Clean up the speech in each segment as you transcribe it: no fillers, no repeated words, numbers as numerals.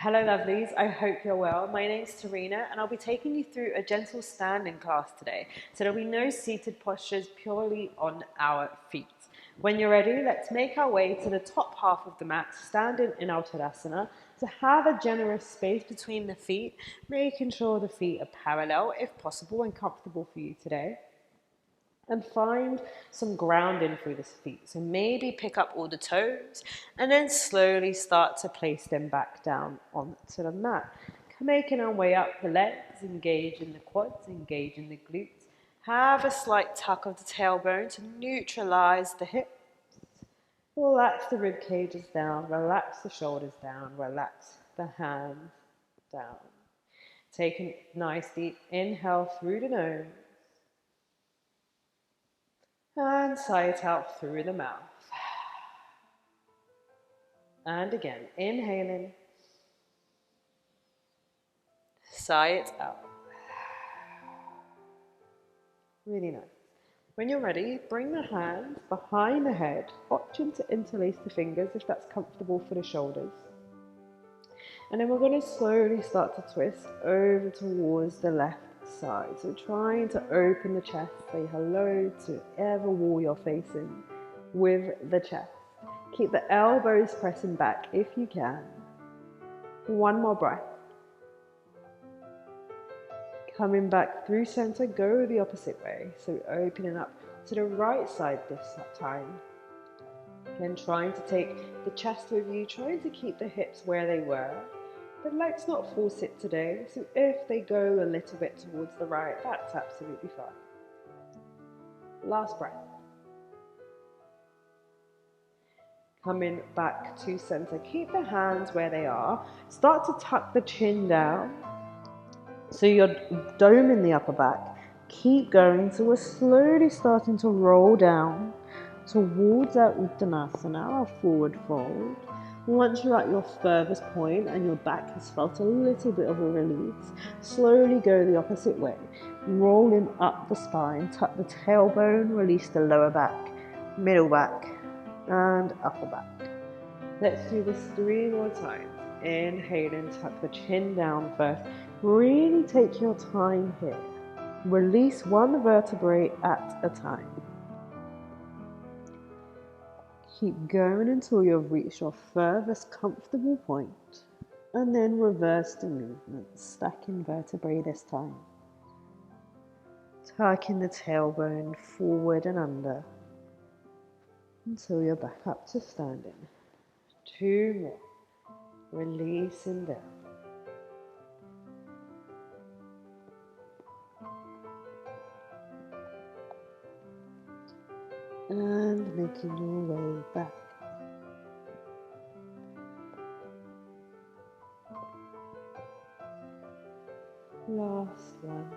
Hello lovelies, I hope you're well. My name's Tarina and I'll be taking you through a gentle standing class today. So there'll be no seated postures, purely on our feet. When you're ready, let's make our way to the top half of the mat, standing in our Tadasana. To have a generous space between the feet, making sure the feet are parallel if possible and comfortable for you today. And find some grounding through the feet. So maybe pick up all the toes and then slowly start to place them back down onto the mat. Making our way up the legs, engage in the quads, engage in the glutes. Have a slight tuck of the tailbone to neutralize the hips. Relax the rib cages down, relax the shoulders down, relax the hands down. Take a nice deep inhale through the nose. And sigh it out through the mouth. And again, inhaling. Sigh it out. Really nice. When you're ready, bring the hands behind the head, option to interlace the fingers if that's comfortable for the shoulders. And then we're going to slowly start to twist over towards the left side. So trying to open the chest, say hello to whatever wall you're facing with the chest. Keep the elbows pressing back if you can. One more breath. Coming back through center, go the opposite way. So opening up to the right side this time. Again, trying to take the chest with you, trying to keep the hips where they were. But let's not force it today. So if they go a little bit towards the right, that's absolutely fine. Last breath. Coming back to center. Keep the hands where they are. Start to tuck the chin down. So you're doming the upper back. Keep going. So we're slowly starting to roll down towards our Uttanasana, our forward fold. Once you're at your furthest point and your back has felt a little bit of a release, slowly go the opposite way. Rolling up the spine, tuck the tailbone, release the lower back, middle back, and upper back. Let's do this 3 more times. Inhaling, tuck the chin down first. Really take your time here. Release one vertebrae at a time. Keep going until you've reached your furthest comfortable point, and then reverse the movement, stacking vertebrae this time. Tucking the tailbone forward and under until you're back up to standing. 2 more. Releasing down. And making your way back. Last one.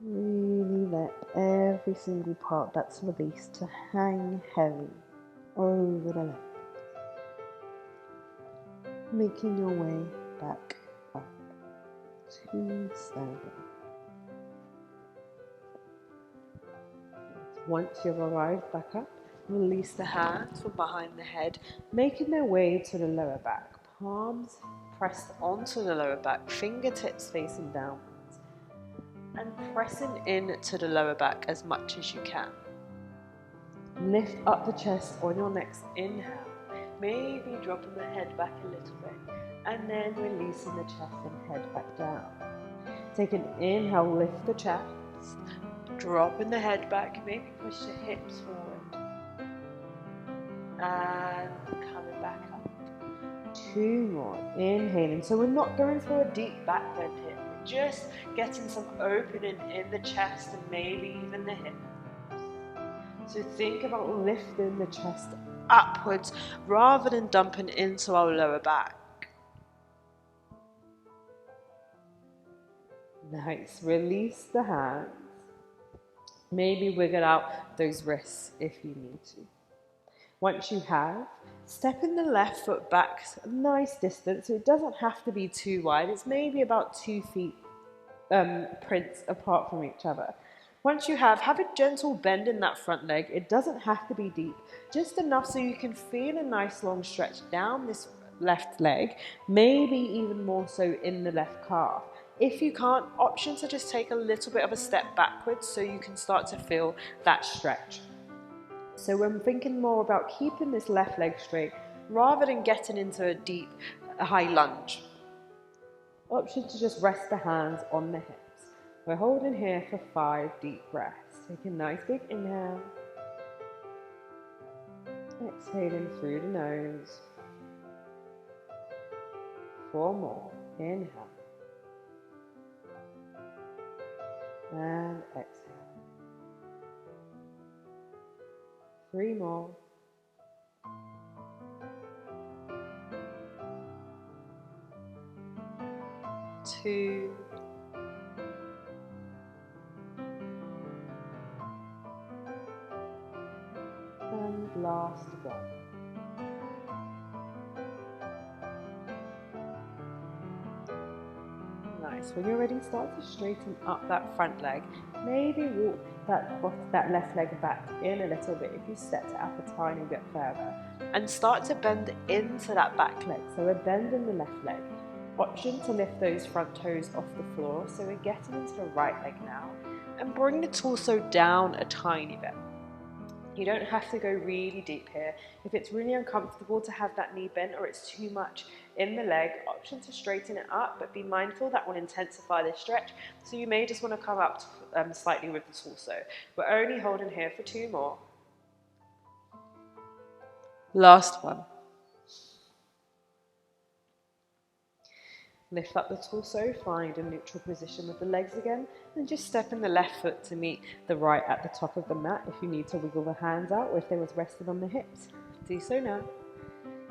Really let every single part that's released to hang heavy over the legs. Making your way back up to standing. Once you've arrived back up, release the hands from behind the head, making their way to the lower back. Palms pressed onto the lower back, fingertips facing downwards, and pressing into the lower back as much as you can. Lift up the chest on your next inhale, maybe dropping the head back a little bit, and then releasing the chest and head back down. Take an inhale, lift the chest. Dropping the head back, maybe push the hips forward. And coming back up. 2 more. Inhaling. So we're not going for a deep back bend here. We're just getting some opening in the chest and maybe even the hips. So think about lifting the chest upwards rather than dumping into our lower back. Nice. Release the hands. Maybe wiggle out those wrists if you need to. Once you have, stepping the left foot back a nice distance, so it doesn't have to be too wide. It's maybe about 2 feet prints apart from each other. Once you have a gentle bend in that front leg. It doesn't have to be deep, just enough so you can feel a nice long stretch down this left leg, maybe even more so in the left calf. If you can't, option to just take a little bit of a step backwards so you can start to feel that stretch. So when thinking more about keeping this left leg straight rather than getting into a deep high lunge, option to just rest the hands on the hips. We're holding here for 5 deep breaths. Take a nice big inhale. Exhaling through the nose. 4 more. Inhale. And exhale. 3 more. 2. And last one. Nice. When you're ready, start to straighten up that front leg. Maybe walk that left leg back in a little bit if you stepped it up a tiny bit further. And start to bend into that back leg. So we're bending the left leg. Option to lift those front toes off the floor. So we're getting into the right leg now. And bring the torso down a tiny bit. You don't have to go really deep here. If it's really uncomfortable to have that knee bent or it's too much in the leg, option to straighten it up, but be mindful that will intensify this stretch. So you may just want to come up slightly with the torso. We're only holding here for 2 more. Last one. Lift up the torso, find a neutral position with the legs again, and just step in the left foot to meet the right at the top of the mat. If you need to wiggle the hands out or if they was rested on the hips, do so now.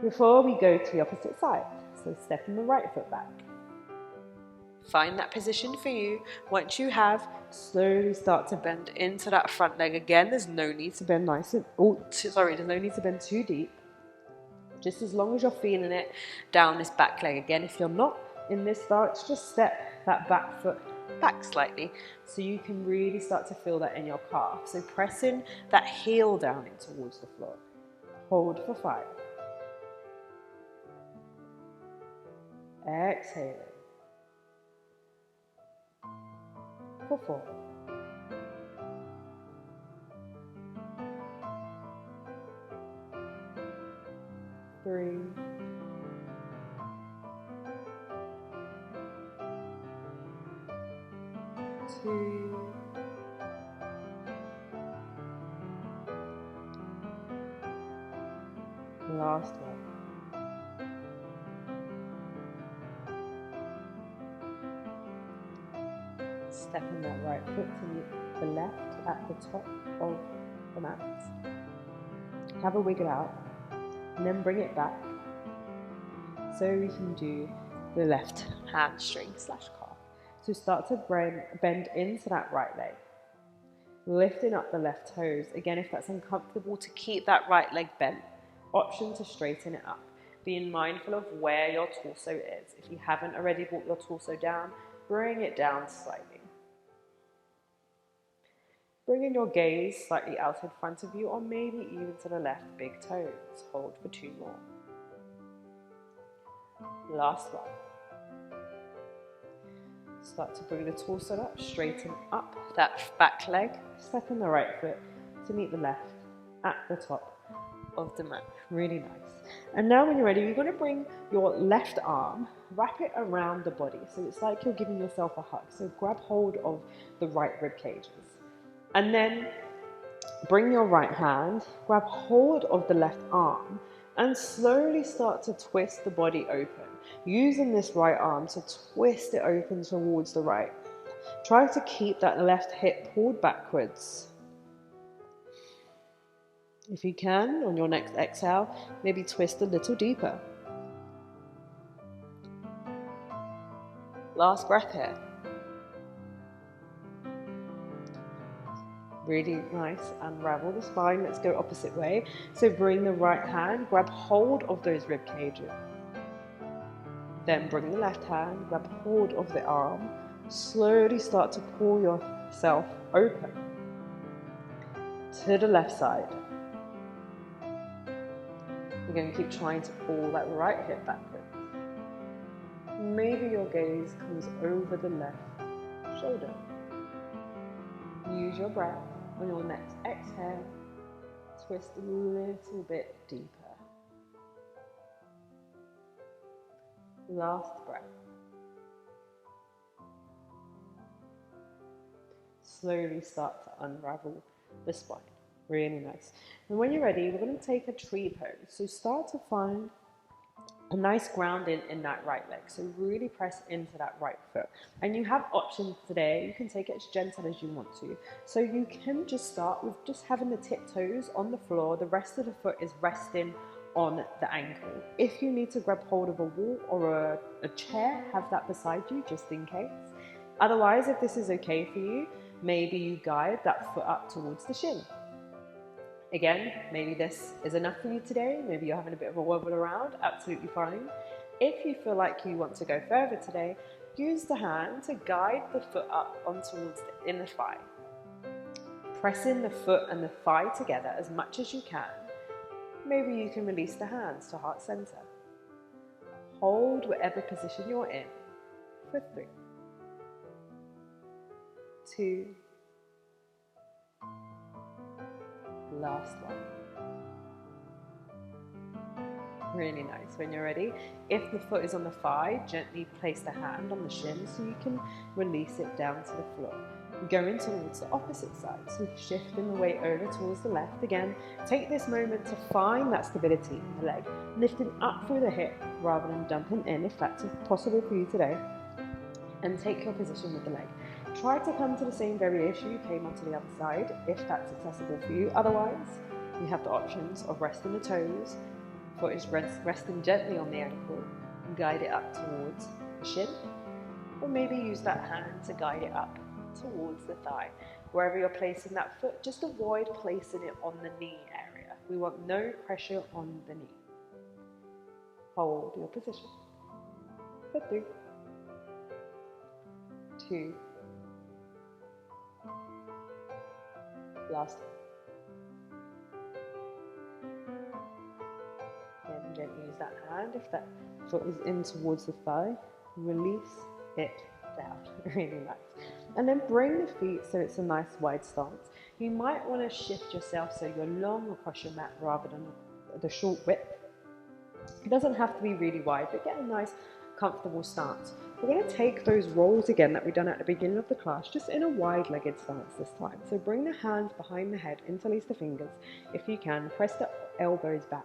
Before we go to the opposite side, so step in the right foot back. Find that position for you. Once you have, slowly start to bend into that front leg again. There's no need to bend there's no need to bend too deep. Just as long as you're feeling it down this back leg. Again, if you're not in this stance, just step that back foot back slightly so you can really start to feel that in your calf. So pressing that heel down in towards the floor. Hold for 5. Exhaling. For 4. 3. 2. Last one. Step in that right foot to meet the left at the top of the mat. Have a wiggle out and then bring it back so we can do the left hamstring / calf. So start to bend into that right leg, lifting up the left toes. Again, if that's uncomfortable to keep that right leg bent, option to straighten it up, being mindful of where your torso is. If you haven't already brought your torso down, bring it down slightly. Bringing your gaze slightly out in front of you or maybe even to the left big toes. Hold for 2 more. Last one. Start to bring the torso up, straighten up that back leg. Step in the right foot to meet the left at the top of the mat. Really nice. And now when you're ready, you're going to bring your left arm, wrap it around the body. So it's like you're giving yourself a hug. So grab hold of the right rib cages. And then bring your right hand, grab hold of the left arm, and slowly start to twist the body open. Using this right arm to twist it open towards the right. Try to keep that left hip pulled backwards. If you can, on your next exhale, maybe twist a little deeper. Last breath here. Really nice. Unravel the spine. Let's go opposite way. So bring the right hand, grab hold of those rib cages. Then bring the left hand, grab hold of the arm. Slowly start to pull yourself open to the left side. You're going to keep trying to pull that right hip backwards. Maybe your gaze comes over the left shoulder. Use your breath. On your next exhale, twist a little bit deeper. Last breath. Slowly start to unravel the spine. Really nice. And when you're ready, we're going to take a tree pose. So start to find a nice grounding in that right leg. So really press into that right foot. And you have options today. You can take it as gentle as you want to. So you can just start with just having the tiptoes on the floor. The rest of the foot is resting on the ankle. If you need to grab hold of a wall or a chair, have that beside you just in case. Otherwise, if this is okay for you, maybe you guide that foot up towards the shin. Again, maybe this is enough for you today. Maybe you're having a bit of a wobble around, absolutely fine. If you feel like you want to go further today, use the hand to guide the foot up on towards the inner thigh. Pressing the foot and the thigh together as much as you can. Maybe you can release the hands to heart center. Hold whatever position you're in for 3, 2, last one. Really nice. When you're ready, if the foot is on the thigh, gently place the hand on the shin so you can release it down to the floor. Going towards the opposite side, so shifting the weight over towards the left. Again, take this moment to find that stability in the leg, lifting up through the hip rather than dumping in if that's possible for you today, and take your position with the leg. Try to come to the same variation you came onto the other side if that's accessible for you. Otherwise, you have the options of resting the toes, foot is resting gently on the ankle, and guide it up towards the shin, or maybe use that hand to guide it up towards the thigh. Wherever you're placing that foot, just avoid placing it on the knee area. We want no pressure on the knee. Hold your position for 3, 2, last. Then gently use that hand. If that foot is in towards the thigh, release it down. Really nice. And then bring the feet so it's a nice wide stance. You might want to shift yourself so you're long across your mat rather than the short width. It doesn't have to be really wide, but get a nice comfortable stance. We're going to take those rolls again that we've done at the beginning of the class, just in a wide-legged stance this time. So bring the hands behind the head, interlace the fingers if you can, press the elbows back.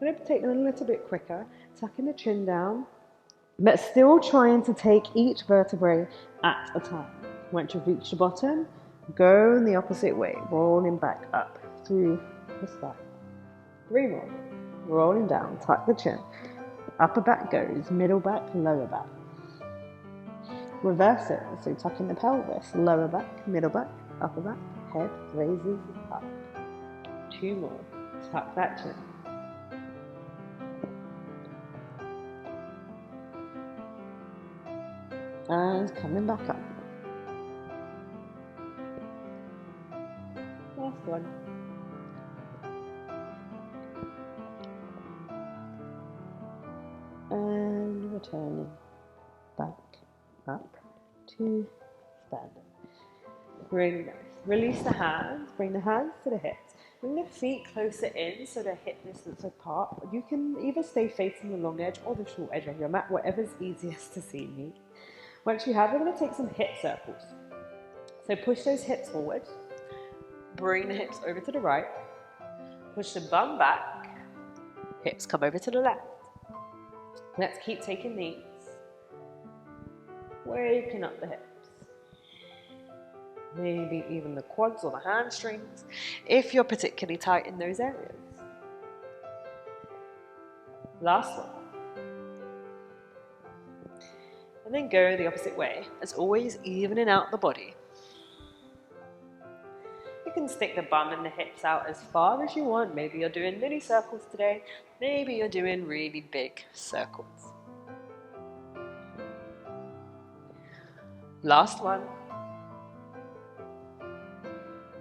I'm going to take them a little bit quicker, tucking the chin down, but still trying to take each vertebrae at a time. Once you've reached the bottom, go in the opposite way, rolling back up through the spine. 3 more. Rolling down, tuck the chin. Upper back goes, middle back, lower back. Reverse it, so tucking the pelvis, lower back, middle back, upper back, head raises up. 2 more. Tuck that chin. And coming back up. Last one. And returning back up to standing. Really nice. Release the hands, bring the hands to the hips. Bring the feet closer in so they're hip distance apart. You can either stay facing the long edge or the short edge of your mat, whatever's easiest to see me. Once you have, we're going to take some hip circles. So push those hips forward, bring the hips over to the right, push the bum back, hips come over to the left. Let's keep taking these, waking up the hips. Maybe even the quads or the hamstrings, if you're particularly tight in those areas. Last one. And then go the opposite way, as always evening out the body. You can stick the bum and the hips out as far as you want. Maybe you're doing mini circles today, maybe you're doing really big circles. Last one.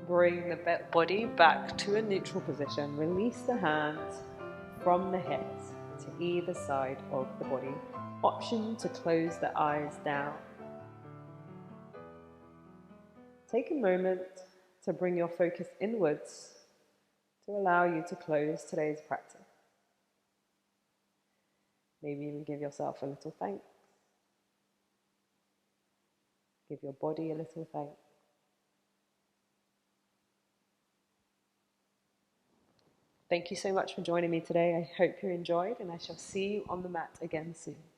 Bring the body back to a neutral position. Release the hands. from the hips to either side of the body. Option to close the eyes down. Take a moment to bring your focus inwards to allow you to close today's practice. Maybe even give yourself a little thanks. Give your body a little thanks. Thank you so much for joining me today. I hope you enjoyed, and I shall see you on the mat again soon.